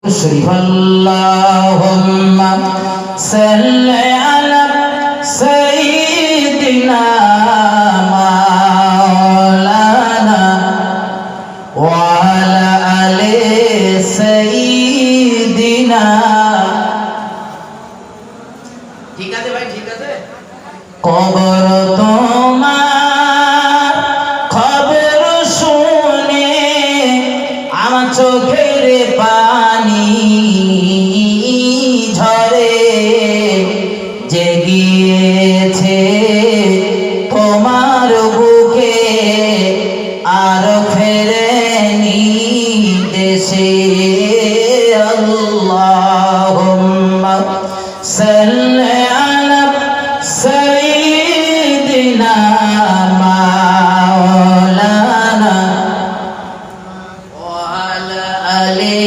شريف اللهم صل على سيدنا مولانا وعلى آل سيدنا ঠিক আছে ভাই ঠিক আছে কবর তোমার খবর শুনে আমার চোখের পানি ঝরে জেগিয়েছে তোমার বুকে আর ফেরেনি দেশে আল্লাহুম্মা সাল্লি আলা সাইয়্যিদিনা মাওলানা ওয়া আলা আলি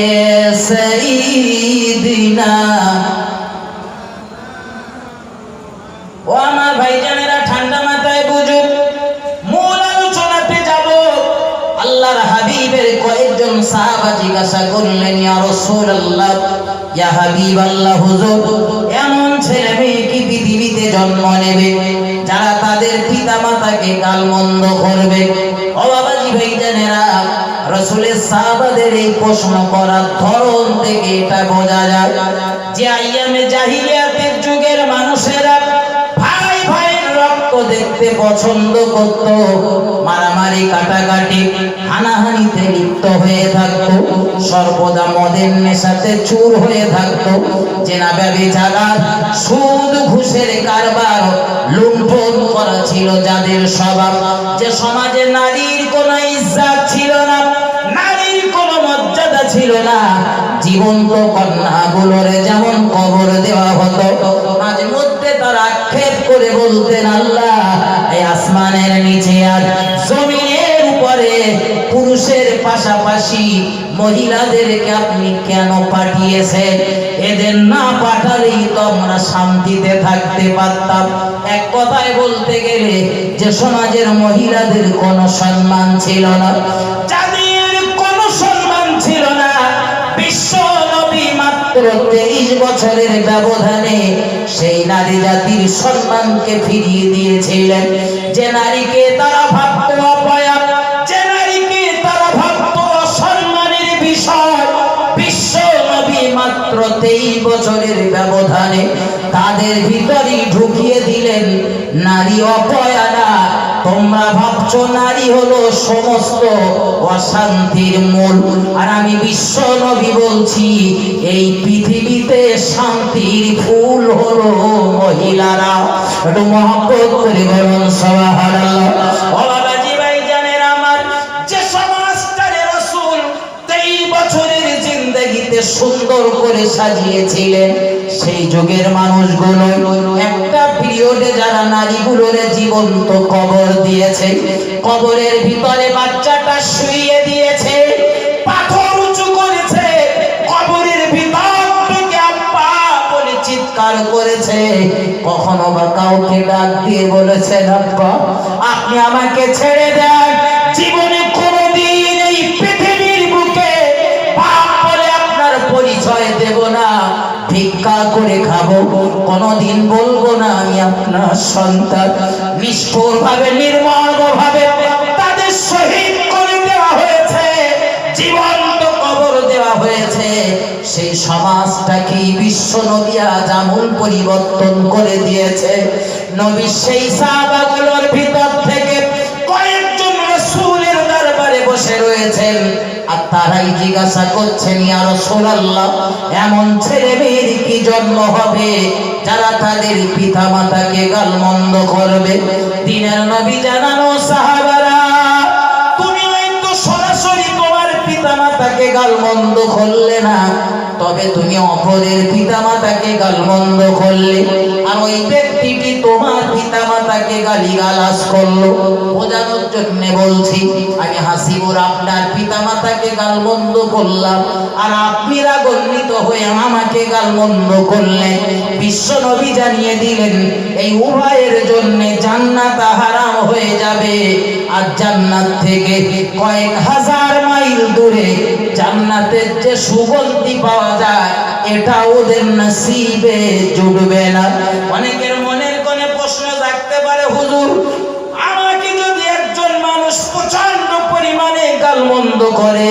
সাইয়্যিদিনা। ও আমার ভাইজানেরা, ঠান্ডা মাথায় বুঝুন, মূল আলোচনাতে যাব। আল্লাহর হাবিবের কয়েকজন সাহাবা জিজ্ঞাসা করলেন, ইয়া রাসূলুল্লাহ, ইয়া হাবিবাল্লাহ, হুজুর, এমন ছেলে মেয়ে কি পৃথিবীতে জন্ম নেবে যারা তাদের পিতা মাতাকে গালমন্দ করবে? ও বাবাজি ভাইজানেরা, রাসূলের সাহাবাদের এই প্রশ্ন করার ধরন থেকে এটা বোঝা যায় যে আইয়ামে জাহিলিয়াতের যুগের মানুষেরা ভাই ভাইয়ের রক্ত দেখতে পছন্দ করত, মারামারি কাটাকাটি হানাহানিতে লিপ্ত হয়ে থাকতো, সর্বদা মদের নেশাতে চুর হয়ে থাকতো, জেনা ব্যভিচার সুদ ঘুষের কারবার লুণ্ঠন করা ছিল যাদের স্বভাব। যে সমাজে নারীর কোনো ইজ্জত ছিল না, নারীর কোনো মর্যাদা ছিল না, জীবন্ত কন্যাগুলোরে যেমন কবর দেওয়া হতো, মাঝে মধ্যে তারা আক্ষেপ করে বলতেন, আল্লাহ, এই আসমানের নিচে আর জমিনের উপরে পুরুষের পাশাপাশি মহিলাদেরকে আপনি কেন পাঠিয়েছেন? এদের না পাঠালেই তো আমরা শান্তিতে থাকতে পারতাম। এক কথায় বলতে গেলে যে সমাজের মহিলাদের কোনো সম্মান ছিল না, যাদের কোনো সম্মান ছিল না, বিশ্ব নবী মাত্র 23 বছরের ব্যবধানে সেই নারী জাতির সম্মানকে ফিরিয়ে দিয়েছিলেন। যে নারীকে তারা ভাবত অপয়া, যে নারীকে তারা ভাবত অসম্মানের বিষয়, বিশ্ব নবী মাত্র 23 বছরের ব্যবধানে তাদের ভিতরে ঢুকিয়ে দিলেন নারী অপয়া না। তোমরা ভাবছো নারী হলো সমস্ত অশান্তির মূল, আর আমি বিশ্ব নবী বলছি এই পৃথিবীতে শান্তির ফুল হলো মহিলারা। একটু মহব্বত করে বলুন সুবহানাল্লাহ। ও বাবাজি ভাইজানেরা আমার, যে সমাজটারে রাসূল 23 বছরের জিন্দেগিতে সুন্দর করে সাজিয়েছিলেন, সেই যুগের মানুষগুলো একটা পিরিয়ডে যারা নারীগুলোরে জীবন্ত কবর দিয়েছে, কবরের ভিতরে বাচ্চাটা শুইয়ে দিয়েছে, পাথর উঁচু করেছে, কবরের ভিতর থেকে আব্বা বলে চিৎকার করেছে, কখনো বা কাউকে ডাক দিয়ে বলেছেন, আব্বা আপনি আমাকে ছেড়ে দেন, জীবনে কোনোদিন এই পৃথিবীর বুকে বাপ বলে আপনার পরিচয় দেব না, ভিক্ষা করে খাবো, কোনদিন বলবো না আমি আপনার সন্তান। নিষ্ঠুর ভাবে, নির্মম ভাবে তাদের শহীদ করে দেওয়া হয়েছে, জীবন্ত কবর দেওয়া হয়েছে। সেই সমাজটাকে বিশ্ব নবী আজ আমূল পরিবর্তন করে দিয়েছে। নবী সেই সাহাবাগুলোর ভিতর থেকে কয়েকজন রাসূলের দরবারে বসে রয়েছেন, আর তারাই জিজ্ঞাসা করছেন, ইয়া রাসূলুল্লাহ, এমন ছেলে মেয়ের কি জন্ম হবে যারা তাদের পিতা মাতাকে গালমন্দ করবে? দিনের নবী জানানো, সাহাবারা, তুমি হয়তো সরাসরি তোমার পিতা মাতাকে গালমন্দ করলে না, তবে তুমি অপরের পিতা মাতাকে গালমন্দ করলে। আর ওই ব্যক্তিটি তোমার পিতামাতাকে গালিগালাজ করলো। বোঝানোর জন্য বলছি, আমি হাসিবুর আপনার পিতামাতাকে গালমন্দ করলাম, আর আপনি রাগান্বিত হয়ে আমাকে গালমন্দ করলেন। বিশ্ব নবী জানিয়ে দিলেন এই উভয়ের জন্য জান্নাত হারাম হয়ে যাবে। আর জান্নাত থেকে কয়েক হাজার মাইল দূরে জান্নাতের যে সুগন্ধি পাওয়া যায় এটা ওদের নসিবে জুটবে না। অনেকের মনের কোণে প্রশ্ন জাগতে পারে, হুজুর আমাকে যদি একজন মানুষ প্রচন্ড পরিমাণে গালমন্দ করে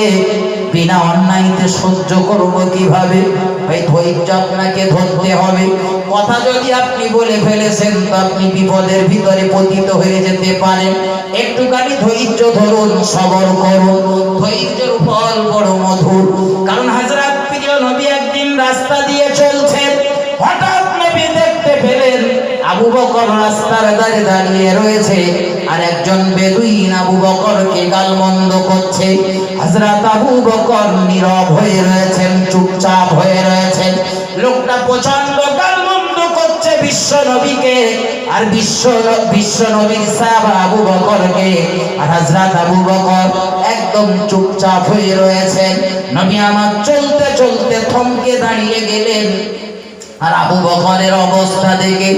বিনা অন্যায়তে সহ্য করব কিভাবে? ভাই ধৈর্য আপনাকে ধরতে হবে। কথা যদি আপনি বলে ফেলেছেন তো আপনি বিপদের ভিতরে পতিত হয়ে যেতে পারেন। একটুখানি ধৈর্য ধরুন, সবর করুন, ধৈর্যের ফল বড় মধুর। কারণ হযরত প্রিয় নবী একদিন রাস্তা দিয়ে চলছেন, হঠাৎ নবী দেখতে পেলেন আবু বকর রাস্তার ধারে দাঁড়িয়ে রয়েছে, আর একজন বেদুইন আবু বকরকে গালমন্দ করছে। হযরত আবু বকর নীরব হয়ে রয়েছেন, চুপচাপ হয়ে রয়েছেন। লোকটা প্রচন্ড গালমন্দ করছে বিশ্ব নবীকে, আর বিশ্ব নবীর সাহাবা আবু বকরকে। আর হযরত আবু বকর একদম চুপচাপ হয়ে রয়েছেন। নবী আমার চলতে চলতে থমকে দাঁড়িয়ে গেলেন। আর আবু বকরের অবস্থা দেখে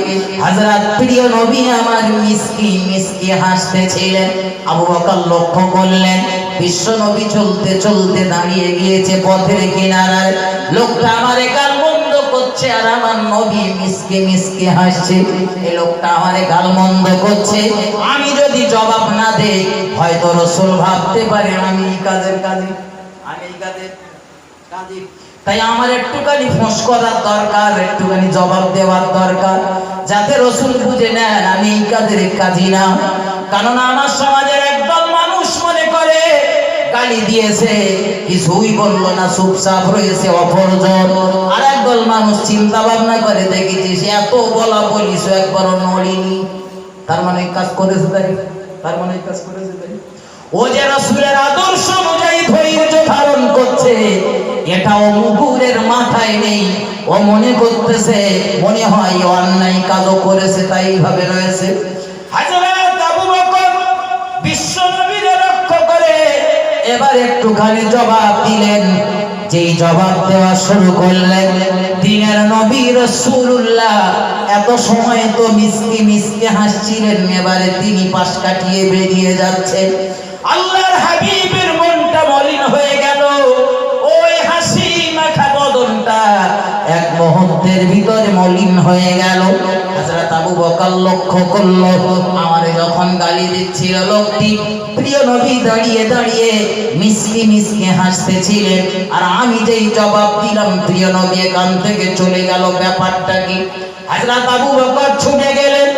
হযরত প্রিয় নবী আমার মিসকি মিসকি হাসতেছিলেন। আবু বকর লক্ষ্য করলেন বিশ্ব নবী চলতে চলতে দাঁড়িয়ে গিয়েছে পথের কিনারায়। লোকটা আমারে গালমন্দ করছে আর আমার নবী মিসকে মিসকে হাসছে। এই লোকটা আমারে গালমন্দ করছে, আমি যদি জবাব না দেই হয়তো রাসূল ভাবতে পারে আমি এই কাজের কাজী। তাই আমার একটুখানি ফোঁস করার দরকার, একটুখানি জবাব দেওয়ার দরকার, যাতে রাসূল বুঝে নেন আমি এই কাজের কাজী না। কারণ আমার সমাজের একদল মানুষ মনে করে গালি দিয়েছে কিছুই বলল না, চুপচাপ রয়েছে অপরজন। আর একদল মানুষ চিন্তা ভাবনা করে দেখেছি সে এত বলা বলিস একবারও নড়িনি, তার মানে কাজ করেছে, তার মানে কাজ করেছে। ও যে রাসূলের আদর্শ অনুযায়ী ধৈর্য ধারণ করছে এটাও মুগুরের মাথায় নেই। ও মনে করতেছে মনে হয় অন্যায় কাজও করেছে, তাই ভাবে রয়েছে। হযরত আবু বকর বিশ্ব নবীর লক্ষ্য করে এবার একটুখানি জবাব দিলেন। যেই জবাব দেওয়া শুরু করলেন, দিনের নবী রাসূলুল্লাহ এত সময় তো মিসকি মিসকি হাসছিলেন, এবারে তিনি পাশ কাটিয়ে বেরিয়ে যাচ্ছেন। আল্লাহর হাবিবের মনটা মলিন হয়ে গেল। ওই হাসি মাখা বদনটা এক মুহূর্তের ভিতরে মলিন হয়ে গেল। হযরত আবু বকর লক্ষ্য করল আমারে যখন গালি দিচ্ছিল লোকটি প্রিয় নবী দাঁড়িয়ে দাঁড়িয়ে মিসকি মিসকি হাসতেছিলেন, আর আমি যেই জবাব দিলাম প্রিয় নবী এখান থেকে চলে গেল। ব্যাপারটা কি? হযরত আবু বকর ছুটে গেলেন,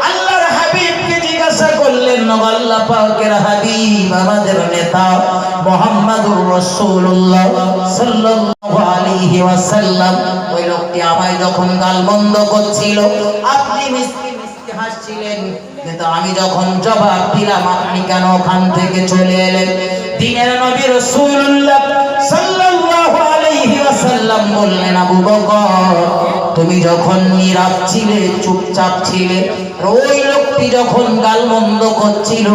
আল্লাহর হাবিবকে জিজ্ঞাসা করলেন, আল্লাহ পাকের হাবিব আমাদের নেতা মুহাম্মদুর রাসূলুল্লাহ সাল্লাল্লাহু আলাইহি ওয়াসাল্লাম ওই লোকটি আমায় যখন গালমন্দ করছিল আপনি মিসকি মিসকি হাসছিলেন, কিন্তু আমি যখন জবাব দিলাম আপনি কেন ওখান থেকে চলে এলেন? দিনের নবী রাসূলুল্লাহ সাল্লাল্লাহু আলাইহি ওয়াসাল্লাম বললেন, আবু বকর তুমি যখন নীরব ছিলে, চুপচাপ ছিলে, ওই লোকটি যখন গালমন্দ করছিল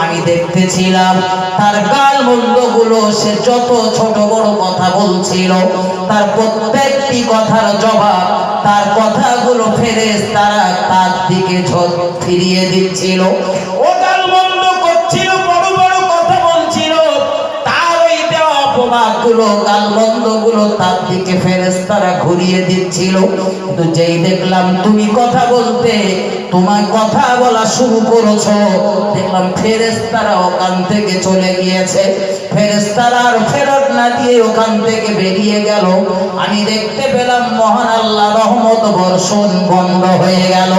আমি দেখতেছিলাম তার গালমন্দ গুলো সে যত ছোট বড় কথা বলছিল তার প্রত্যেকটি কথার জবাব, তার কথাগুলো ফেরেশতারা তার দিকে ফিরিয়ে দিচ্ছিল। ও গালমন্দ করছিল, বড় বড় কথা বলছিল, তার ওই দেওয়া অপবাদগুলো গালমন্দগুলো তার দিকে ফেরেশতারা ঘুরিয়ে দিচ্ছিল। কিন্তু যেই দেখলাম তুমি কথা বলতে, তোমার কথা বলা শুরু করেছো, দেখলাম ফেরেশতারা ওখান থেকে চলে গিয়েছে। ফেরেশতারা আর ফেরত না দিয়ে ওখান থেকে বেরিয়ে গেল। আমি দেখতে পেলাম মহান আল্লাহ রহমত বর্ষণ বন্ধ হয়ে গেল।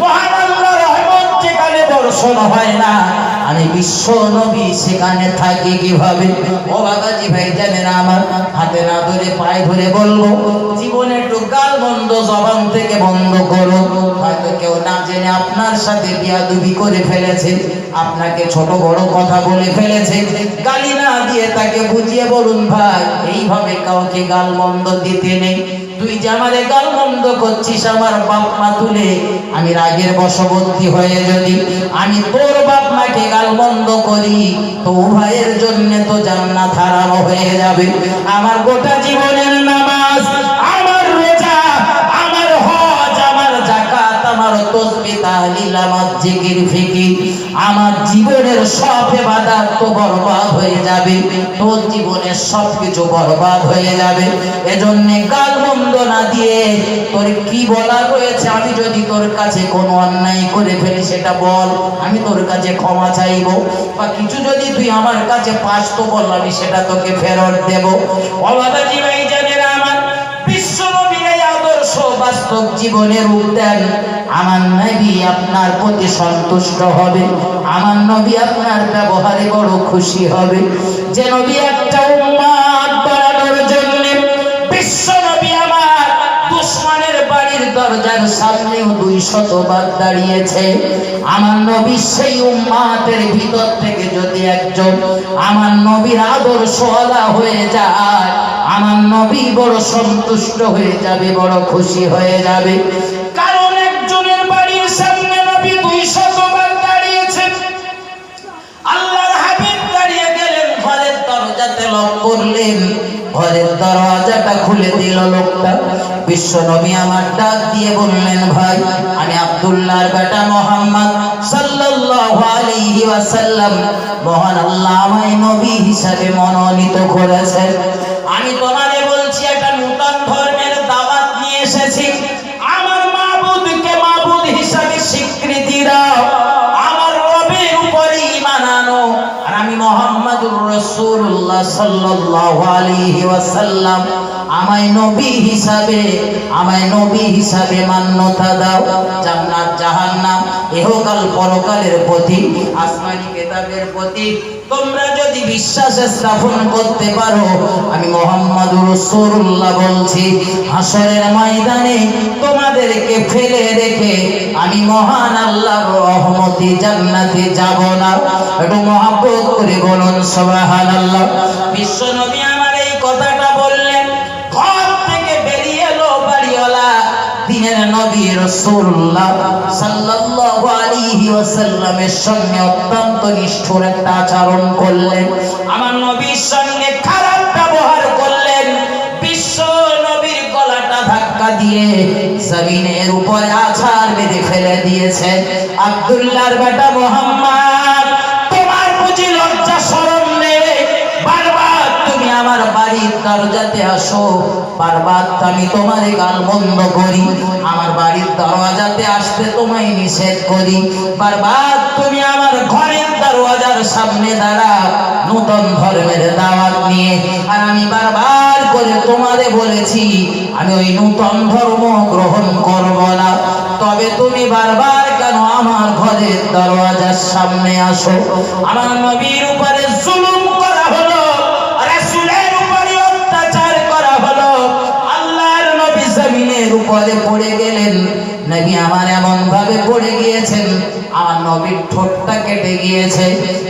মহান আল্লাহ রহমত যেখানে বর্ষণ হয় না আমি বিশ্ব নবী সেখানে থাকি কিভাবে? ও বাবাজি ভাই জানেন আমার হাতে না ধরে পায়ে ধরে বলবো জীবনে একটু গালমন্দ জবান থেকে বন্ধ করো। হয়তো কেউ না জেনে আপনার সাথে বিয়াদবি করে ফেলেছে, আপনাকে ছোট বড় কথা বলে ফেলেছে, গালি না দিয়ে তাকে বুঝিয়ে বলুন ভাই এইভাবে কাউকে গালমন্দ দিতে নেই। তুই যে আমারে গালমন্দ করছিস আমার বাপ মা তুলে, আমি রাগের বশবর্তী হয়ে যদি আমি তোর বাপ মাকে গালমন্দ করি তো উভয়ের জন্য তো জান্নাত হারাম হয়ে যাবে। আমার গোটা জীবনের নামাজ, আমার রোজা, আমার হজ, আমার যাকাত, আমার তাসবিহ তাহলিল, আমার জিকির ফিকির, আমার জীবনের সব ইবাদত তো বরবাদ হয়ে যাবে, তোর জীবনের সবকিছু বরবাদ হয়ে যাবে। এজন্য গালমন্দ না দিয়ে তোর কি বলা রয়েছে, আমি যদি তোর কাছে কোনো অন্যায় করে ফেলি সেটা বল, আমি তোর কাছে ক্ষমা চাইবো, বা কিছু যদি তুই আমার কাছে পাস তো বল, আমি সেটা তোকে ফেরত দেব। ও বাবাজি ভাইজানেরা আমার, বিশ্বনবীর এই আদর্শ বাস্তব জীবনে রূপ দেন। আমার নবী আপনার প্রতি সন্তুষ্ট হবে, আমার নবী আপনার ব্যবহারে বড় খুশি হবে। যে নবী একটা উম্মত বানানোর জন্য বিশ্বনবী আমার দুশমনের বাড়ির দরজার সামনেও 200 বার দাঁড়িয়েছে, আমার নবী সেই উম্মতের ভিতর থেকে যদি একজন আমার নবীর আদর্শওয়ালা হয়ে যায়, আমার নবী বড় সন্তুষ্ট হয়ে যাবে, বড় খুশি হয়ে যাবে। কারণ একজনের বাড়ির সামনে নবী 200 বার দাঁড়িয়েছেন, আল্লাহর হাবিব দাঁড়িয়ে গেলেন, ঘরের দরজাতে লক করলেন, ঘরের দরজাটা খুলে দিল লোকটা। বিশ্ব নবী আমার ডাক দিয়ে বললেন, ভাই আমি আব্দুল্লাহর বেটা মুহাম্মদ সাল্লাল্লাহু আলাইহি ওয়াসাল্লাম, মহান আল্লাহ আমায় নবী হিসাবে মনোনীত করেছেন। আমি তোমারে বলছি একটা নতুন ধর্মের দাওয়াত নিয়ে এসেছি, আমার মাবুদকে মাবুদ হিসাবে স্বীকৃতি দাও, আমার রবের উপরে ঈমান আনো, আর আমি মুহাম্মদুর রাসূলুল্লাহ সাল্লাল্লাহু আলাইহি ওয়াসাল্লাম আমায় নবী হিসাবে মান্যতা দাও। জান্নাত জাহান্নাম ইহকাল পরকালের প্রতি, আসমানি কিতাবের প্রতি তোমরা যদি বিশ্বাস স্থাপন করতে পারো, আমি মুহাম্মদুর রাসূলুল্লাহ বলছি, হাসরের ময়দানে তোমাদেরকে ফেলে রেখে আমি মহান আল্লাহর রহমতে জান্নাতে যাব না। একটু মহব্বত করে বলুন সুবহানাল্লাহ। বিশ্ব নবী আমার এই কথাটা বললেন, ঘর থেকে বেরিয়ে এলো বাড়িওয়ালা দিনের নবী রাসূলুল্লাহ সাল্লাল্লাহু আলাইহি ওয়াসাল্লামের সঙ্গে অত্যন্ত নিষ্ঠুর একটা আচরণ করলেন, আমার নবীর সঙ্গে খারাপ ব্যবহার করলেন। বিশ্ব নবীর গলাটা ধাক্কা দিয়ে জমিনের উপরে আছাড় বেঁধে ফেলে দিয়েছে। আব্দুল্লাহর বেটা মুহাম্মদ, তোমার বুঝি লজ্জা শরম নেই? বারবার তুমি আমার বাড়ির দরজাতে আসো, বারবার আমি তোমারে গালমন্দ করি, আমার বাড়ির দরজাতে আসতে তোমায় নিষেধ করি, বারবার তুমি আমার ঘরের দরজার সামনে দাঁড়াও নতুন ধর্মের দাওয়াত নিয়ে, আর আমি বারবার করে তোমারে বলেছি আমি ওই নতুন ধর্ম গ্রহণ করব না, তবে তুমি বারবার কেন আমার ঘরের দরজার সামনে আসো? আমার নবীর উপরে জুলুম করা হলো, রাসূলের উপরে অত্যাচার করা হলো, আল্লাহর নবী জমিনের উপরে পড়ে গেলেন। নবী আমার এমন ভাবে পড়ে গিয়েছেন, আমার নবীর ঠোঁটটা কেটে গিয়েছে,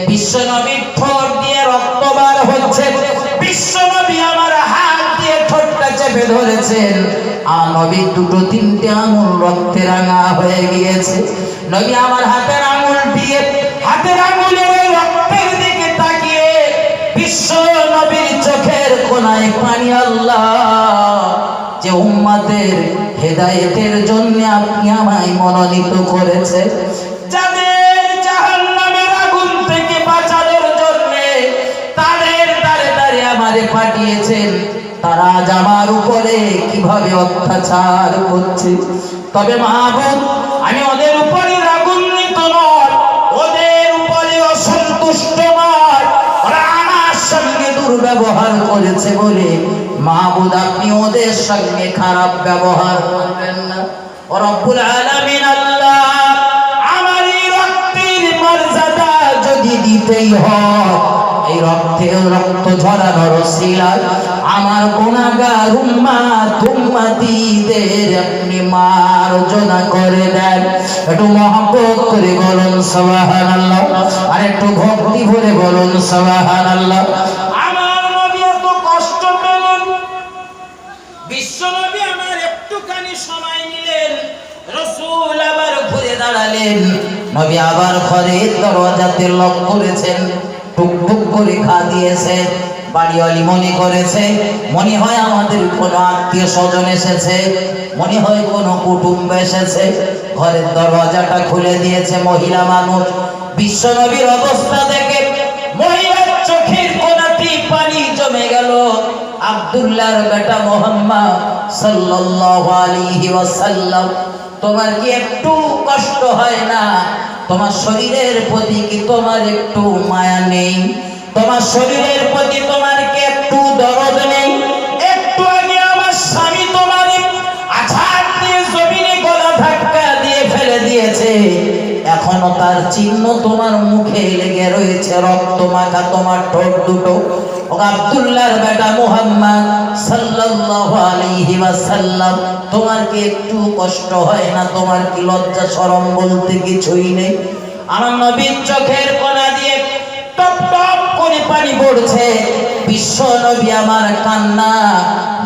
বিশ্ব নবীর ঠোঁট দিয়ে রক্ত বার হচ্ছে, বিশ্ব নবী আমার হাত দিয়ে ঠোঁটটা চেপে ধরেছেন, আমার নবীর 2-3টে আঙুল রক্তে রাঙা হয়ে গিয়েছে। নবী আমার হাতের আঙুল দিয়ে, হাতের আঙুলের রক্তের দিকে তাকিয়ে বিশ্ব নবীর চোখের কোণায় পানি, আল্লাহ যে উম্মতের হেদায়েতের জন্য আপনি আমায় মনোনীত করেছে, যাদের জাহান্নামের আগুন থেকে বাঁচানোর জন্য তাদের দ্বারে দ্বারে আমারে পাঠিয়েছেন, তারা আজ আমার উপরে কিভাবে অত্যাচার করছে। তবে মাহবুব, আমি ওদের উপরে রাগান্বিত নয়, ওদের উপরে অসন্তুষ্ট নয়, ওরা আমার সঙ্গে দুর্ব্যবহার করেছে বলে মাহবুব আপনি ওদের সঙ্গে খারাপ ব্যবহার করবেন না। ও রব্বুল আলামিন আল্লাহ, আমার এই রক্তের মর্যাদা যদি দিতেই হয়, এই রক্ত ঝরানোর ওসিলায় আমার গুনাহগার উম্মতিদের আপনি মার্জনা করে দেন। একটু মহব্বত করে বলুন সুবহানাল্লাহ, আর একটু ভক্তি ভরে বলুন সুবহানাল্লাহ। আমার নবী এত কষ্ট পেলেন, বিশ্ব নবী একটুখানি সময় নিলেন, রাসূল আবার ঘুরে দাঁড়ালেন। নবী আবার ঘরের দরজাতে লক করেছেন, টুকটুক করে ঘা দিয়েছে। বাড়িওয়ালি মনে করেছে মনে হয় আমাদের কোনো আত্মীয় স্বজন এসেছে, মনে হয় কোনো কুটুম্ব এসেছে। ঘরের দরজাটা খুলে দিয়েছে মহিলা মানুষ। বিশ্বনবীর অবস্থা দেখে মহিলার চোখের কোণাতে পানি জমে গেল। আব্দুল্লাহর বেটা মুহাম্মদ সাল্লাল্লাহু আলাইহি ওয়াসাল্লাম, তোমার কি একটু কষ্ট হয় না? তোমার শরীরের প্রতি কি তোমার একটু মায়া নেই? তোমার শরীরের প্রতি তোমার কি একটু দরদ নেই? একটু আগে আমার স্বামী তোমার আঘাত দিয়ে জমিনে গলা ধাক্কা দিয়ে ফেলে দিয়েছে, এখনো তার চিহ্ন তোমার মুখে লেগে রয়েছে, রক্ত মাখা তোমার ঠোঁট দুটো। ও আব্দুল্লাহর বেটা মুহাম্মদ সাল্লাল্লাহু আলাইহি ওয়াসাল্লাম, তোমার কি একটু কষ্ট হয় না? তোমার কি লজ্জা শরম বলতে কিছুই নেই? আমার নবীর চোখের কোণা দিয়ে টপ টপ করে পানি পড়ছে। বিশ্ব নবী আমার কান্না,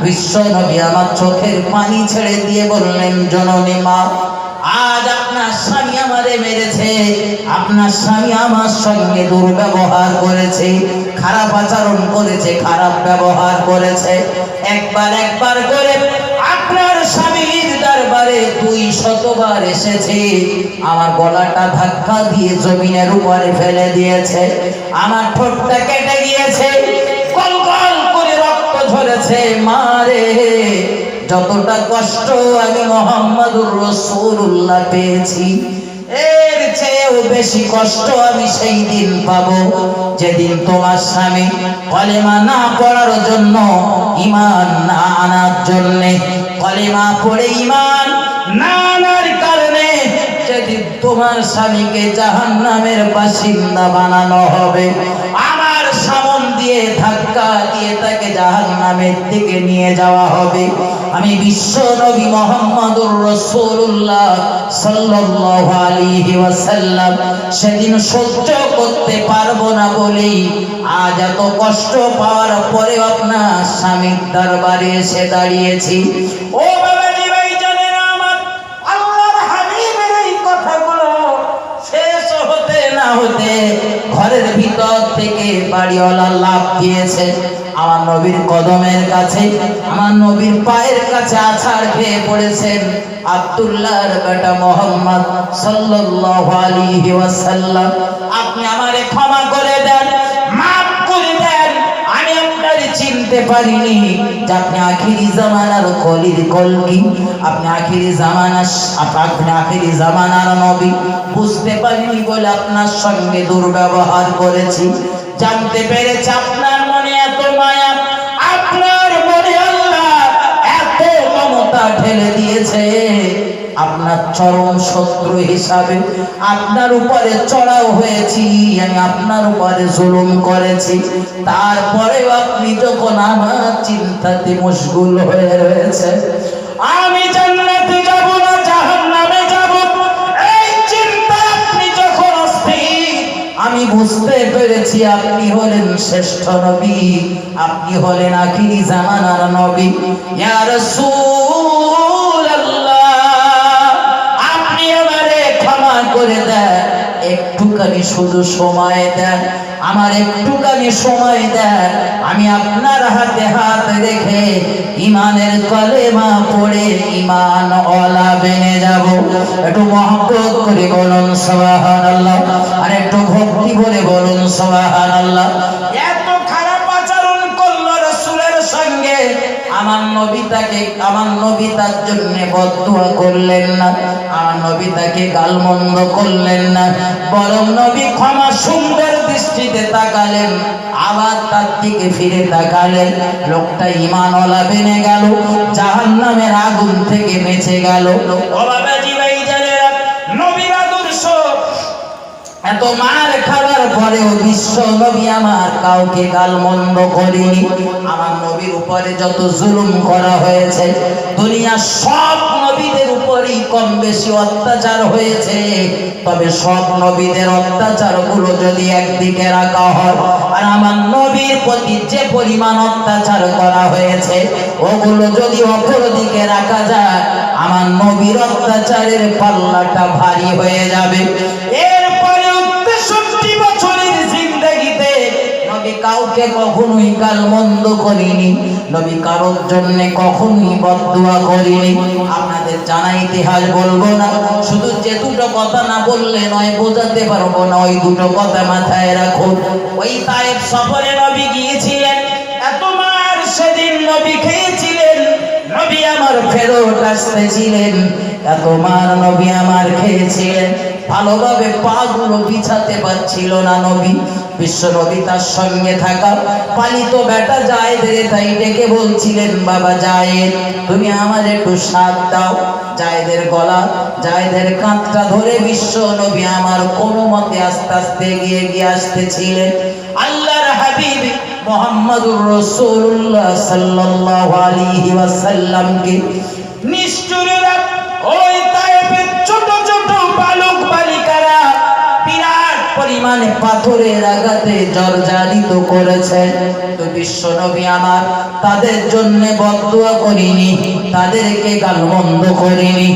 বিশ্ব নবী আমার চোখের পানি ছেড়ে দিয়ে বললেন, জননী মা, আজ আপনার স্বামী আমারে মেরেছে, আপনার স্বামী আমার সঙ্গে দুর্ব্যবহার করেছে, খারাপ আচরণ করেছে, খারাপ ব্যবহার করেছে। একবার একবার করে আপনার স্বামীর দরবারে 200 বার এসেছে, আমার গলাটা ধাক্কা দিয়ে জমিনের উপরে ফেলে দিয়েছে, আমার ঠোঁটটা কেটে গিয়েছে, গল গল করে রক্ত ঝরেছে। মারে, যতটা কষ্ট আমি মুহাম্মদুর রাসূলুল্লাহ পেয়েছি, এর চেয়েও বেশি কষ্ট আমি সেই দিন পাবো যেদিন তোমার স্বামী কলেমা না পড়ার জন্য, ঈমান না আনার জন্য, কলেমা পড়ে ঈমান না আনার কারণে যেদিন তোমার স্বামীকে জাহান্নামের বাসিন্দা বানানো হবে, আমার সামন দিয়ে ধাক্কা দিয়ে তাকে জাহান্নামের দিকে নিয়ে যাওয়া হবে, আমি বিশ্ব নবী মুহাম্মদুর রাসূলুল্লাহ সাল্লাল্লাহু আলাইহি ওয়াসাল্লাম সেদিন সহ্য করতে পারবো না বলেই আজ এত কষ্ট পাওয়ার পরে আপনার স্বামীর দরবারে এসে দাঁড়িয়েছি। ও বাবাজি ভাইজানেরা আমার, আল্লাহর হাবিবের এই কথাগুলো শেষ হতে না হতে ঘরের ভিতর থেকে বাড়িওয়ালা লাফ দিয়েছে আমার নবীর কদমের কাছে, আমার নবীর পায়ের কাছে আছাড় খেয়ে পড়েছেন। আব্দুল্লাহর বেটা মুহাম্মদ সাল্লাল্লাহু আলাইহি ওয়াসাল্লাম, আপনি আমারে ক্ষমা করে দেন, মাফ করে দেন, আমি আপনারে চিনতে পারিনি যে আপনি আখিরি জামানার কলির কলকি, আপনি আখিরি জামানার নবী, বুঝতে পারিনি বলে আপনার সঙ্গে দুর্ব্যবহার করেছি। জানতে পেরেছি আপনার মনে এত মায়া, আপনার মনে আল্লাহ এত মমতা ঢেলে দিয়েছে, আপনার চরম শত্রু হিসাবে আপনার উপরে চড়াও হয়েছি, আমি আপনার উপরে জুলুম করেছি, তারপরেও আপনি যখন আমার চিন্তাতে মশগুল হয়ে রয়েছে, আমি জান্নাতে যাব না জাহান্নামে যাব, এই চিন্তা আপনি যখন অস্থির, আমি বুঝতে পেরেছি আপনি হলেন শ্রেষ্ঠ নবী, আপনি হলেন আখিরি জামানার নবী। ইয়া রাসূলুল্লাহ, আপনি আমারে ক্ষমা করে দেন, একটুখানি শুধু সময় দেন, আমার একটুখানি সময় দেন, আমি আপনার হাতে হাত রেখে ঈমানের কলেমা পড়ে ঈমান ওয়ালা বেনে যাব। একটু মহব্বত করে বলুন সুবহানাল্লাহ, আর একটু ভক্তি করে বলুন সুবহানাল্লাহ। এত খারাপ আচরণ করলো রাসূলের সঙ্গে, আমার নবী তার জন্য বদদুয়া করলেন না, আমার নবী তাকে গালমন্দ করলেন না, বরং নবী ক্ষমা সুন্দর দৃষ্টিতে তাকালেন, আবার তার দিকে ফিরে তাকালেন, লোকটা ঈমানওয়ালা বেনে গেল, জাহান্নামের আগুন থেকে বেঁচে গেল। ও বাবাজি ভাইজানেরা, নবীর আদর্শ এত মার খাবার পরেও বিশ্ব নবী আমার কাউকে গালমন্দ করেনি। আমার নবীর উপরে যত জুলুম করা হয়েছে, দুনিয়ার সব নবীদের উপরই কম বেশি অত্যাচার হয়েছে, তবে সব নবীদের অত্যাচারগুলো যদি একদিকে রাখা হয় আর আমার নবীর প্রতি যে পরিমাণ অত্যাচার করা হয়েছে ওগুলো যদি অপর দিকে রাখা যায়, আমার নবীর অত্যাচারের পাল্লাটা ভারী হয়ে যাবে। এরপরে ৬৩ বছরের জিন্দেগিতে নবী কাউকে কখনোই গালমন্দ করেনি, নবী কারোর জন্য কখনোই বদদুয়া করেনি। আপনাদের জানা ইতিহাস বলবো না, শুধু যে দুটো কথা না বললে নয়, বোঝাতে পারবো না, ওই দুটো কথা মাথায় রাখুন। ওই তায়েফ সফরে নবী গিয়েছিলেন, এত মার সেদিন নবী খেয়েছিলেন, নবী আমার ফেরত আসতেছিলেন, এত মার নবী আমার খেয়েছিলেন, ভালোভাবে পা গুলো বিছাতে পারছিল না নবী। বিশ্ব নবী তার সঙ্গে থাকা পালিত বেটা জায়েদের তাই ডেকে বলছিলেন, বাবা জায়েদ, তুমি আমার একটু সাথ দাও। জায়েদের গলা, জায়েদের কাঁধটা ধরে বিশ্ব নবী আমার কোনো মতে আস্তে আস্তে এগিয়ে আসতেছিলেন। আল্লাহর হাবিব মুহাম্মদুর রাসূলুল্লাহ সাল্লাল্লাহু আলাইহি ওয়াসাল্লামকে নিষ্ঠুররা ওই তায়েফের ছোট ছোট বালক বালিকারা বিরাট পরিমাণে পাথরের আঘাতে জর্জরিত করেছেন। তো বিশ্ব নবী আমার তাদের জন্য বদদুয়া করিনি, তাদেরকে গালমন্দ করিনি,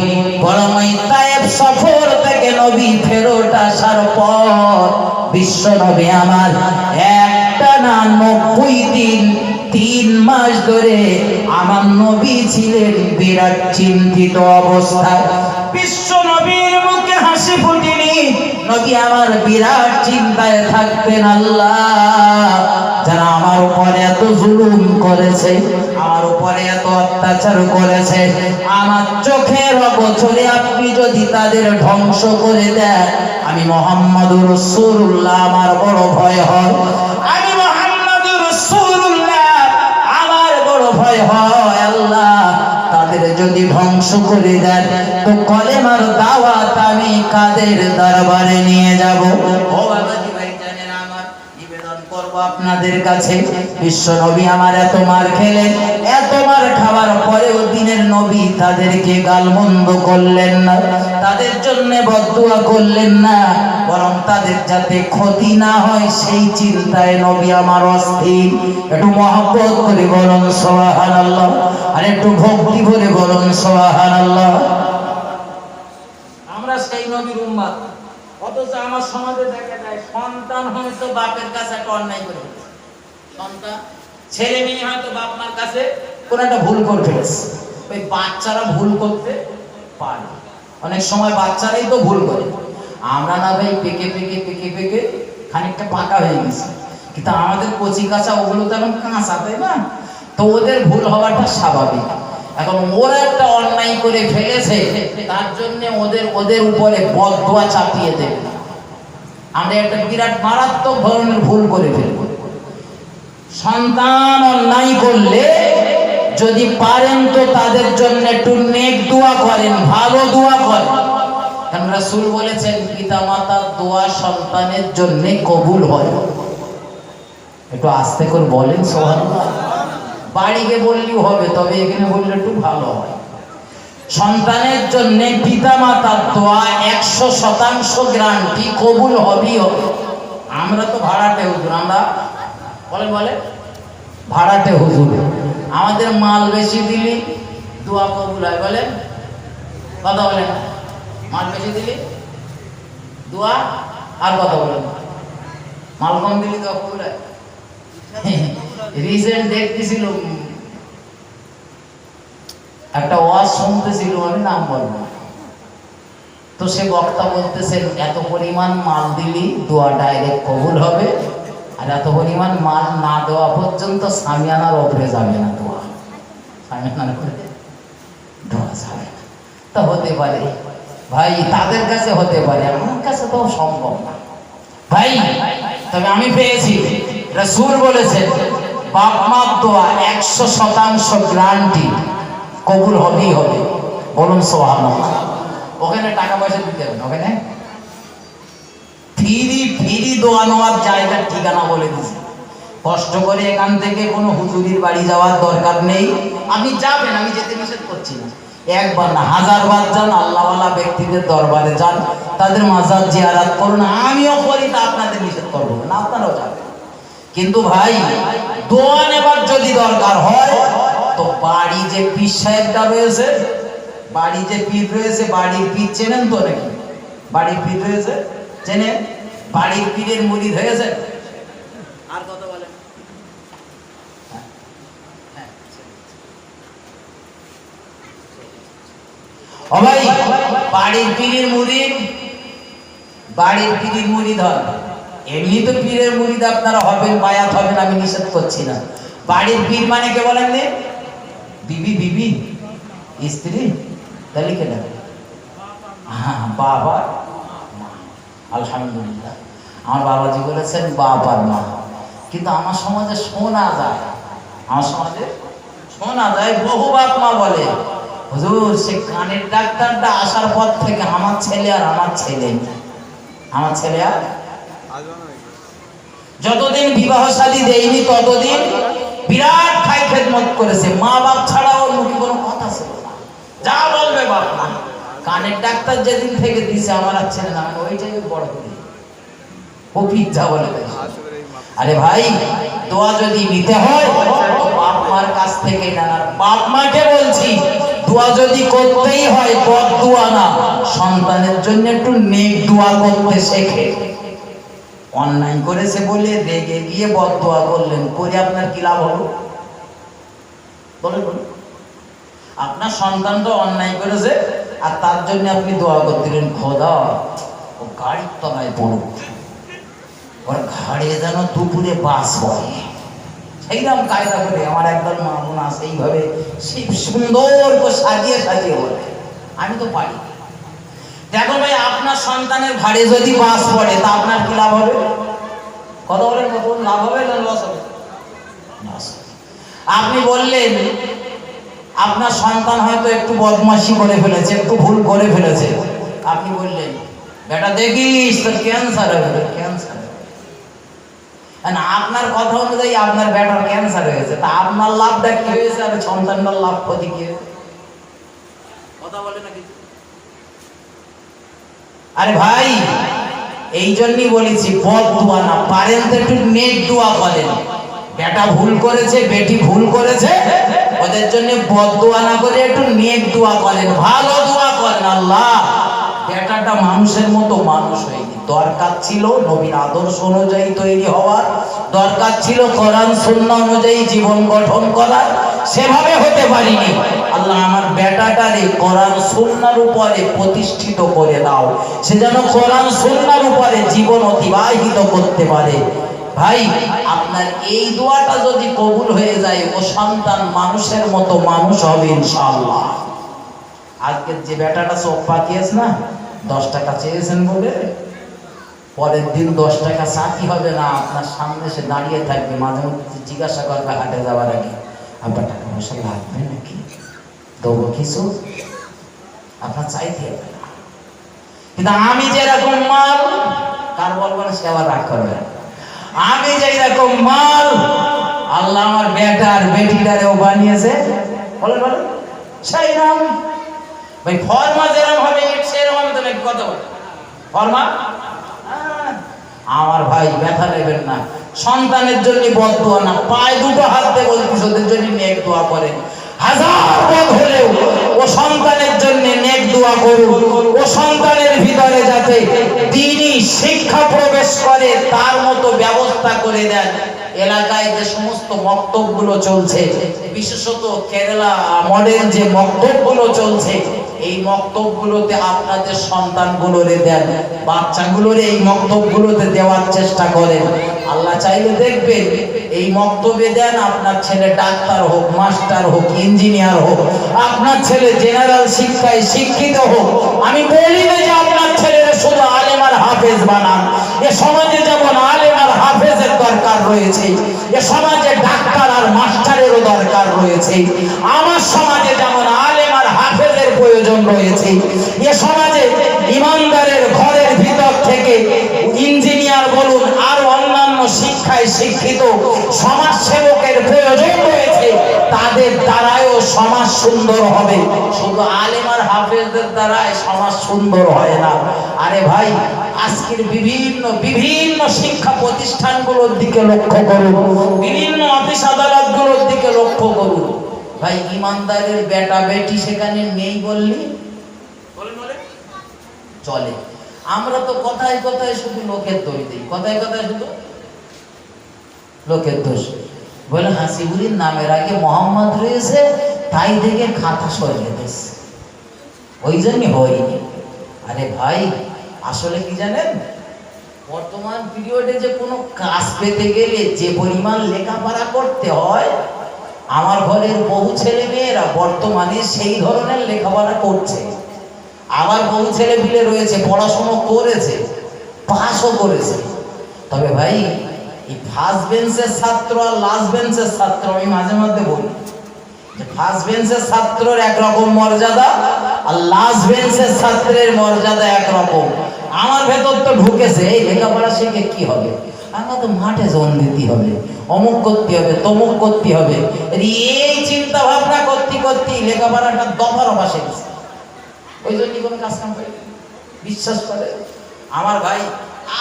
বরং ওই তায়েফ সফর থেকে নবী ফেরত আসার পর বিশ্ব নবী আমার একটানা ৯০ দিন ৩ মাস ধরে আমার নবী ছিলেন বিরাট চিন্তিত অবস্থায়। বিশ্ব নবীর মুখে হাসি ফুটেনি, নবী আমার বিরাট চিন্তায় থাকতেন, আল্লাহ যারা আমার উপরে এত জুলুম করেছে, আমার উপরে এত অত্যাচার করেছে, আমার চোখের অগোচরে আপনি যদি তাদের ধ্বংস করে দেন, আমি মুহাম্মদুর রাসূলুল্লাহ আমার বড় ভয় হয়, আমি মুহাম্মদুর রাসূলুল্লাহ আমার বড় ভয় হয়। আল্লাহ তাদের যদি ধ্বংস করে দেন তো কলেমার দাওয়াত আমি কাদের দরবারে নিয়ে যাব? ও বাবাজি ভাইজানেরা আমার, নিবেদন করব আপনাদের কাছে, বিশ্ব নবী আমার এত মার খেলেন, এত মার খাওয়ার পরেও দিনের নবী তাদেরকে গালমন্দ করলেন না, তাদের জন্য বদদুয়া করলেন না, বরং তাদের যাতে ক্ষতি না হয় সেই চিন্তায় নবী আমার অস্থির। একটু মহব্বত করে বলুন সুবহানাল্লাহ, আর একটু ভক্তি করে বলুন সুবহানাল্লাহ। আমরা সেই নবীর উম্মত, অথচ আমার সমাজে দেখা যায় সন্তান হয়তো বাপের কাছে একটা অন্যায় করে ফেলেছে, সন্তান ছেলে মেয়ে হয়তো বাপ মার কাছে কোন একটা ভুল করে ফেলেছে। ওই বাচ্চারা ভুল করতে পারে, অনেক সময় বাচ্চারাই তো ভুল করে। আমরা না ভাই পেকে পেকে পেকে পেকে খানিকটা পাকা হয়ে গেছি, কিন্তু আমাদের কচি কাঁচা ওগুলো তো এখন কাঁচা, তাই না? তো ওদের ভুল হওয়াটা স্বাভাবিক। এখন ওরা একটা অন্যায় করে ফেলেছে, তার জন্য ওদের উপরে বদদুয়া চাপিয়ে দেবে। আমরা একটা বিরাট মারাত্মক ধরনের ভুল করে ফেলব। সন্তান অন্যায় করলে যদি পারেন তো তাদের জন্য একটু নেক দোয়া করেন, ভালো দোয়া করেন, কারণ রাসূল বলেছেন পিতা মাতার দোয়া সন্তানের জন্য কবুল হয়। একটু আস্তে করে বলেন সুবহানাল্লাহ। বাড়িতে বললেও হবে, তবে এখানে বললে একটু ভালো হয়। সন্তানের জন্য পিতা মাতার দোয়া ১০০% গ্যারান্টি কবুল হবেই হবে। আমরা তো ভাড়াটে হুজুর, আমরা বলে ভাড়াটে হুজুর, আমাদের মাল বেশি দিলি দোয়া কবুল হয়, বলে কথা বলেন, মাল বেশি দিলি দোয়া, আর কথা বলেন মাল কম দিলি দোয়া কবুল হয়। রিসেন্ট দেখতেছিল একটা ওয়াজ শুনতেছিল, আমি নাম বলবো, তো সে বক্তা বলতেছেন এত পরিমাণ মাল দিলি দোয়া ডাইরেক্ট কবুল হবে, আর এত পরিমাণ মাল না দেওয়া পর্যন্ত সামিয়ানার ওপরে যাবে না দোয়া, সামিয়ানার উপরে দোয়া যাবে না। তা হতে পারে ভাই, তাদের কাছে হতে পারে, আমার কাছে তো সম্ভব না ভাই। তবে আমি পেয়েছি, রাসূল বলেছেন বাপ মার দোয়া ১০০% গ্যারান্টি কবুল হবেই হবে। বলুন সুবহানাল্লাহ। ওখানে টাকা পয়সা দিতে হবে না, ওখানে ফ্রি দোয়া নেওয়ার জায়গার ঠিকানা বলে দিছি। কষ্ট করে এখান থেকে কোনো হুজুরির বাড়ি যাওয়ার দরকার নেই। আপনি যাবেন, আমি যেতে নিষেধ করছি না, একবার না 1000 বার যান, আল্লাহওয়ালা ব্যক্তিদের দরবারে যান, তাদের মাজার জিয়ারত করুন। আমিও করি, তা আপনাদের নিষেধ করবো না, আপনারাও যাবেন। কিন্তু ভাই দোয়া নেবার যদি দরকার হয় তো বাড়ি যে পীর সাহেবটা রয়েছে, বাড়ি যে পীর রয়েছে, বাড়ির পীর চেনেন তো নাকি? বাড়ির পীর রয়েছে, চেনেন? বাড়ির পীরের মুরিদ হয়েছে? আর কথা বলেন। ও ভাই, বাড়ির পীরের মুরিদ, বাড়ির পীরের মুরিদ হন। এমনি তো পীরের মুরিদ আপনারা হবেন, বায়াত হবেন, আমি নিষেধ করছি না। বাড়ির পীর মানে কে বলেন? বিবি, বিবি স্ত্রী, তাহলে কে না? হ্যাঁ, বাবা। আলহামদুলিল্লাহ, আমার বাবাজি বলেছেন বাবার মা। কিন্তু আমার সমাজে শোনা যায়, আমার সমাজে শোনা যায় বহু বাপ মা বলে, হুজুর সে কানের ডাক্তারটা আসার পর থেকে আমার ছেলে আর আমার ছেলে, আমার ছেলে আর যতদিন বিবাহ শাদী দেয়নি ততদিন বিরাট খাই খেদমত করেছে। মা বাপ ছাড়া ওর মুখে কোনো কথা ছিল না, যা বলবে বাপ মা। কানের ডাক্তার যেদিন থেকে দিছে আমার আর ছেলে না, ওইটাই বড় করি ও যা বলে। আরে ভাই, দোয়া যদি নিতে হয় তো বাপ মার কাছ থেকে না। বাপ মাকে বলছি, দোয়া যদি করতেই হয় বদ দোয়া না, সন্তানের জন্য একটু নেক দোয়া করতে শেখে। অন্যায় করেছে বলে রেগে গিয়ে বদ দোয়া করলেন, করে আপনার কি লাভ হলো? বলে বলুন। আপনার সন্তান তো অন্যায় করেছে আর তার জন্য আপনি দোয়া করতেলেন, খোদা ও গাড়ির তলায় পড়ুক, ওর ঘাড়ে যেন দুপুরে বাস হয়। সেইরকম কায়দা করে আমার একদল মা বোন আছে, এইভাবে সুন্দর করে সাজিয়ে সাজিয়ে বলে। আমি তো পারি। দেখো ভাই, আপনার সন্তানের ঘাড়ে যদি বাস পড়ে তা আপনার কি লাভ হবে? কত বলেন, কত লাভ হবে না লস হবে? আপনি বললেন আপনার সন্তান হয়তো একটু বদমাশি করে ফেলেছে, একটু ভুল করে ফেলেছে, আপনি বললেন বেটা দেখিস তোর ক্যান্সার হবে, ক্যান্সার। আপনার কথা অনুযায়ী আপনার বেটার ক্যান্সার হয়েছে, তা আপনার লাভটা কি হয়েছে আর সন্তানটার লাভ ক্ষতি কি হয়েছে? কথা বলে না কিছু। আরে ভাই, এই জন্যই বলেছি বদ দোয়া না, পারেন তো একটু নেক দোয়া করেন। বেটা ভুল করেছে, বেটি ভুল করেছে, ওদের জন্য বদ দোয়া না করে একটু নেক দোয়া করেন, ভালো দোয়া করেন। আল্লাহ বেটাটা মানুষের মতো মানুষ হয়নি, দরকার ছিল নবীর আদর্শ অনুযায়ী তৈরি হওয়ার, দরকার ছিল কোরআন সুন্নাহ অনুযায়ী জীবন গঠন করার, সেভাবে হতে পারিনি। আল্লাহ আমার বেটাটারে কোরআন সুন্নাহর উপরে প্রতিষ্ঠিত করে দাও, সে যেন কোরআন সুন্নাহর উপরে জীবন অতিবাহিত করতে পারে। ভাই, আপনার এই দোয়াটা যদি কবুল হয়ে যায়, ও সন্তান মানুষের মতো মানুষ হবে ইনশাআল্লাহ। আজকে যে বেটাটা চোখ পাকিয়েছে না, 10 টাকা চেয়েছেন বলে পরের দিন 10 টাকা চাকরি হবে না, আপনার সামনে সে দাঁড়িয়ে থাকবে, মাঝে মধ্যে জিজ্ঞাসা করবে হাটে যাওয়ার আগে, আপনার টাকা পয়সা লাগবে নাকি, দেবো কিছু, আপনার চাইতে হবে না। কিন্তু আমি যেরকম মাল, কার বলবো না, সে আবার রাগ করবে। আমি যেরকম মাল, আল্লাহ আমার বেটা আর বেটিটারেও বানিয়েছে, বলেন বলেন সেই নাম। ভাই ফরমা যেরকম হবে সেরকম তো নাকি, কথা বলে ফরমা। আমার ভাই ব্যথা নেবেন না, সন্তানের জন্য বদ দোয়া না, পায়ে দুটো হাত দিয়ে বলছিস ওদের জন্য নেক দোয়া করেন। হাজার বদ হলেও ও সন্তানের জন্য নেক দোয়া করুন, ও সন্তানের ভিতরে যাতে দ্বীনি শিক্ষা প্রবেশ করে তার মতো ব্যবস্থা করে দেন। এলাকায় যে সমস্ত মক্তবগুলো চলছে, বিশেষত কেরালা মডেল যে মক্তবগুলো চলছে, এই মক্তবগুলোতে আপনাদের সন্তানগুলোরে দেন, বাচ্চাগুলোরে এই মক্তবগুলোতে দেওয়ার চেষ্টা করেন। আল্লাহ চাইলে দেখবেন এই মক্তবে দেন, আপনার ছেলে ডাক্তার হোক, মাস্টার হোক, ইঞ্জিনিয়ার হোক, আপনার ছেলে জেনারেল শিক্ষায় শিক্ষিত হোক। আমি বলি না যে আপনার ছেলেরা শুধু আলেম আর হাফেজ বানান। এ সমাজে যেমন আলেম আর হাফেজের দরকার রয়েছে, এ সমাজে ডাক্তার আর মাস্টারেরও দরকার রয়েছে। আমার সমাজে যেমন আলেম আর হাফেজের প্রয়োজন রয়েছে, এ সমাজে ইমানদারের ঘরের ভিতর থেকে শিক্ষায় শিক্ষিত সমাজ সেবকের প্রয়োজন রয়েছে, তাদের দ্বারাও সমাজ সুন্দর হবে। শুধু আলেম আর হাফেজদের দ্বারাই সমাজ সুন্দর হয় না। আরে ভাই, আজকের বিভিন্ন বিভিন্ন শিক্ষা প্রতিষ্ঠানগুলোর দিকে লক্ষ্য করুন, বিভিন্ন অফিস আদালতগুলোর দিকে লক্ষ্য করুন। ভাই, ইমানদারের বেটা বেটি সেখানে নেই বললি চলে। আমরা তো কথায় কথায় শুধু লোকের দোষ দিই, কথায় কথায় শুধু লোকের দোষ। বলে হাসিবুরির নামের আগে মোহাম্মদ রয়েছে, তাই দেখে খাতা সরিয়ে দিয়েছে, ওই জন্যই হয়নি। আরে ভাই, আসলে কি জানেন, বর্তমান পিরিয়ডে যে কোনো কাজ পেতে গেলে যে পরিমাণ লেখাপড়া করতে হয়, আমার ঘরের বহু ছেলে মেয়েরা বর্তমানে সেই ধরনের লেখাপড়া করছে। আমার বহু ছেলে পিলে রয়েছে, পড়াশোনা করেছে, পাশও করেছে। তবে ভাই, এই ফার্স্ট বেঞ্চের ছাত্র আর লাস্ট বেঞ্চের ছাত্র, আমি মাঝে মধ্যে বলি যে ফার্স্ট বেঞ্চের ছাত্রের একরকম মর্যাদা আর লাস্ট বেঞ্চের ছাত্রের মর্যাদা একরকম। আমার ভেতর তো ঢুকেছে, এই লেখাপড়া শিখে কি হবে, আমরা তো মাঠে জন দিতে হবে, অমুক করতে হবে, তমুক করতে হবে, এই চিন্তা ভাবনা করতে করতে লেখাপড়াটা দফার অবাসে গেছে। ওই জন্য কোনো কাজ কাম করে বিশ্বাস করে আমার ভাই।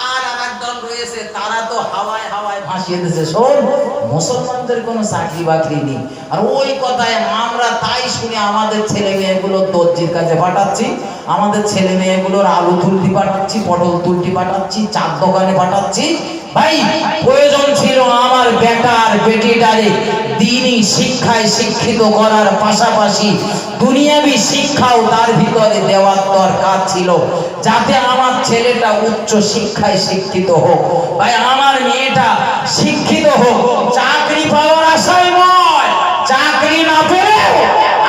আর এক দল রয়েছে, তারা তো হাওয়ায় হাওয়ায় ভাসিয়ে দিয়েছে, শোন মুসলমানদের কোনো চাকরি বাকরি নেই। আর ওই কথায় আমরা তাই শুনে আমাদের ছেলে মেয়েগুলো দর্জির কাছে পাঠাচ্ছি, আমাদের ছেলে মেয়েগুলোর আলু তুলতে পাঠাচ্ছি, পটল তুলতে পাঠাচ্ছি, চার দোকানে পাঠাচ্ছি। ভাই, প্রয়োজন ছিল আমার বেটার বেটিটারে দ্বীনি শিক্ষায় শিক্ষিত করার পাশাপাশি দুনিয়াবি শিক্ষাও তার ভিতরে দেওয়ার দরকার ছিল, যাতে আমার ছেলেটা উচ্চ শিক্ষায় শিক্ষিত হোক। ভাই, আমার মেয়েটা শিক্ষিত হোক, চাকরি পাওয়ার আশায় নয়, চাকরি না পেলে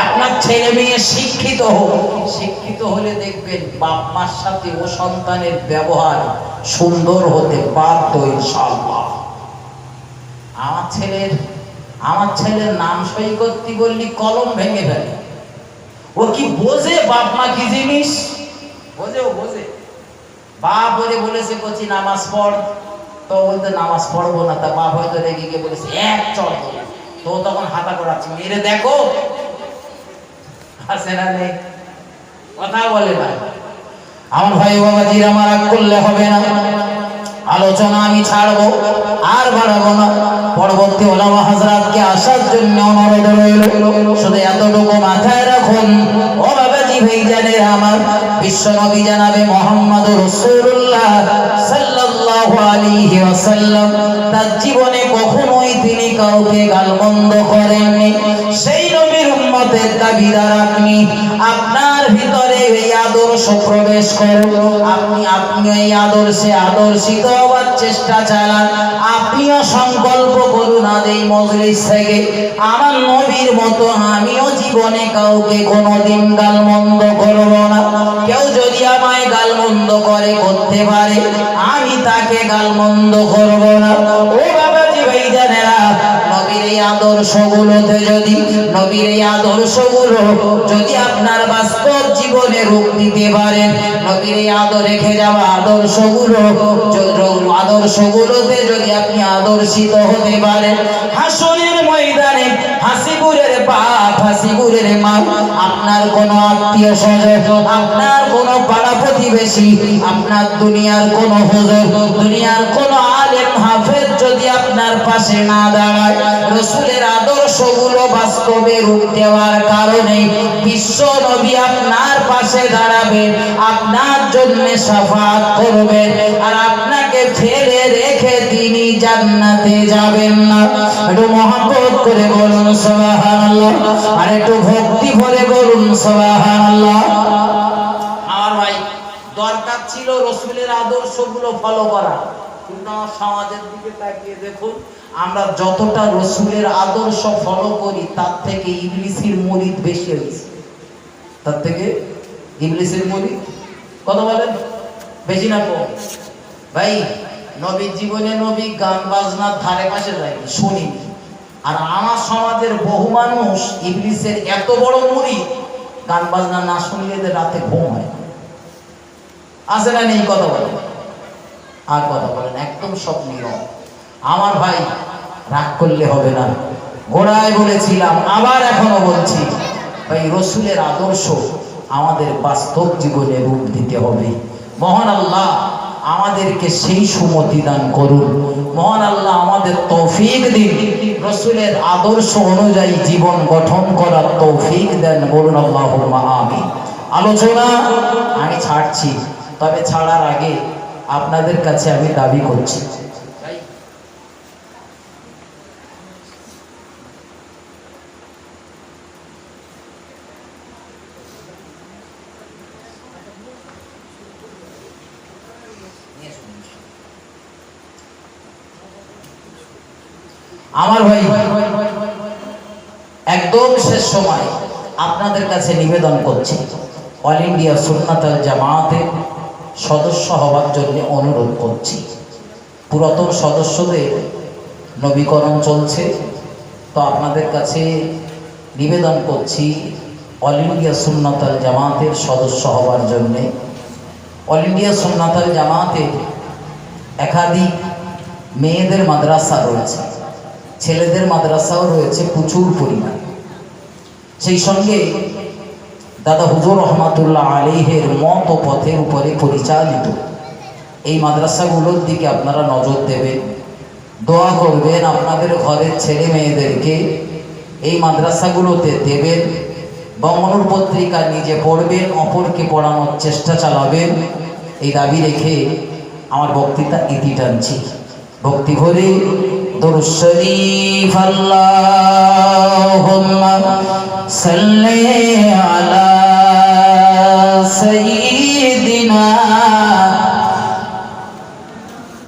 আপনার ছেলে মেয়ে শিক্ষিত হোক। শিক্ষিত হলে দেখবেন বাপ মার সাথে ও সন্তানের ব্যবহার সুন্দর হতে বাধ্য ইনশাআল্লাহ। আমার ছেলের নাম সই করতে বললি কলম ভেঙে ফেলে। ও কি বোঝে বাপ মা কি জিনিস? বোঝে, ও বোঝে। বাপ ওরে বলেছে কচি নামাজ পড়, তো বলতে নামাজ পড়বো না। তা বাপ হয়তো রেগে গিয়ে বলেছে এক চড়, তো তখন হাতা করাচ্ছে, মেরে দেখো আছে না নেই, কথা বলে না। আমার ভাই বাবাজির, আমার রাগ করলে হবে না, আলোচনা আমি ছাড়বো আর বাড়াবো না। পরবর্তী ওলামা হাজরাতকে আসার জন্য অনুরোধ রইল। শুধু এতটুকু মাথায় রাখুন, ও বাবাজি ভাইজানের আমার, বিশ্ব নবী জানাবে মুহাম্মদুর রাসূলুল্লাহ সাল্লাল্লাহু আলাইহি ওয়াসাল্লাম তার জীবনে কখনোই তিনি কাউকে গালমন্দ করেননি। সেই নবীর উম্মতের দাবিদার আপনি, আপনার ভিতরে এই আদর্শ প্রবেশ করুন। আপনি এই আদর্শে আদর্শিত হওয়ার চেষ্টা চালান। আপনিও সংকল্প করুন, আজ এই মজলিস থেকে আমার নবীর মতো আমিও জীবনে কাউকে কোনোদিন গালমন্দ করব না। কেউ যদি আমায় গালমন্দ করতে পারে, আমি তাকে গালমন্দ করব না। ও বাবাজি ভাইজানেরা, নবীর এই আদর্শগুলোতে যদি, নবীর এই আদর্শগুলো যদি আপনার বাস্তব জীবনে রূপ দিতে পারেন, নবীর এই রেখে যাওয়া আদর্শগুলোতে যদি আপনি আদর্শিত হতে পারেন, হাসরের ময়দানে হাসিপুরের বাপ, হাসিপুরের মা, আপনার কোনো আত্মীয় স্বজন, আপনার কোনো পাড়া প্রতিবেশী, আপনার দুনিয়ার কোনো হুজুর, দুনিয়ার কোনো আলেম হাফেজ যদি আপনার পাশে না দাঁড়ায়, রাসূলের আদর্শগুলো বাস্তবে রূপ দেওয়ার কারণে বিশ্ব নবী আপনার পাশে দাঁড়াবেন, আপনার জন্য শাফাআত করবেন, আর আপনাকে ফেলে রেখে তিনি জান্নাতে যাবেন না। একটু মহব্বত করে বলুন সুবহানাল্লাহ, আর একটু ভক্তি ভরে বলুন সুবহানাল্লাহ। আমার ভাই, দরকার ছিল রাসূলের আদর্শগুলো ফলো করা, কিন্তু আমার সমাজের দিকে তাকিয়ে দেখুন, আমরা যতটা রাসূলের আদর্শ ফলো করি, তার থেকে ইবলিসের মুরিদ বেশি হয়েছে। তার থেকে ইবলিসের মুরিদ কত বলেন, বেশি না কম? ভাই, নবীর জীবনে নবী গান বাজনার ধারে পাশে যায়নি, শুনিনি। আর আমার সমাজের বহু মানুষ ইবলিসের এত বড় মুরিদ, গান বাজনা না শুনলে এদের রাতে ঘুম হয় না। আছে না নেই? কথা বলেন, আর কথা বলেন, একদম সব নিয়ম। আমার ভাই রাগ করলে হবে না, গোড়ায় বলেছিলাম আবার এখনো বলছি, ভাই রসুলের আদর্শ আমাদের বাস্তব জীবনে রূপ দিতে হবে। মহান আল্লাহ আমাদেরকে সেই সুমতি দান করুন, মহান আল্লাহ আমাদের তৌফিক দিন, রসুলের আদর্শ অনুযায়ী জীবন গঠন করার তৌফিক দেন, বলুন আল্লাহুম্মা আমিন। আলোচনা আমি ছাড়ছি, তবে ছাড়ার আগে আপনাদের কাছে আমি দাবি করছি, আমার ভাই একদম শেষ সময় আপনাদের কাছে নিবেদন করছি, অল ইন্ডিয়া সুন্নাত আল জামাতে সদস্য হওয়ার জন্য অনুরোধ করছি। পুরাতন সদস্যদের নবীকরণ চলছে, তো আপনাদের কাছে নিবেদন করছি অল ইন্ডিয়া সুন্নাত আল জামাতের সদস্য হওয়ার জন্যে। অল ইন্ডিয়া সুন্নাত আল জামাতের একাধিক মেয়েদের মাদ্রাসা রয়েছে, ছেলেদের মাদ্রাসাও রয়েছে প্রচুর পরিমাণ। সেই সঙ্গে দাদা হুজুর রহমাতুল্লাহ আলাইহির মত ও পথের উপরে পরিচালিত এই মাদ্রাসাগুলোর দিকে আপনারা নজর দেবেন, দোয়া করবেন, আপনাদের ঘরের ছেলে মেয়েদেরকে এই মাদ্রাসাগুলোতে দেবেন, বঙ্গনুর পত্রিকা নিজে পড়বেন, অপরকে পড়ানোর চেষ্টা চালাবেন। এই দাবি রেখে আমার বক্তৃতা ইতি টানছি। ভক্তি ভরে দুরূদ শরীফ আল্লাহুম্মা সাল্লি আলা সাইয়্যিদিনা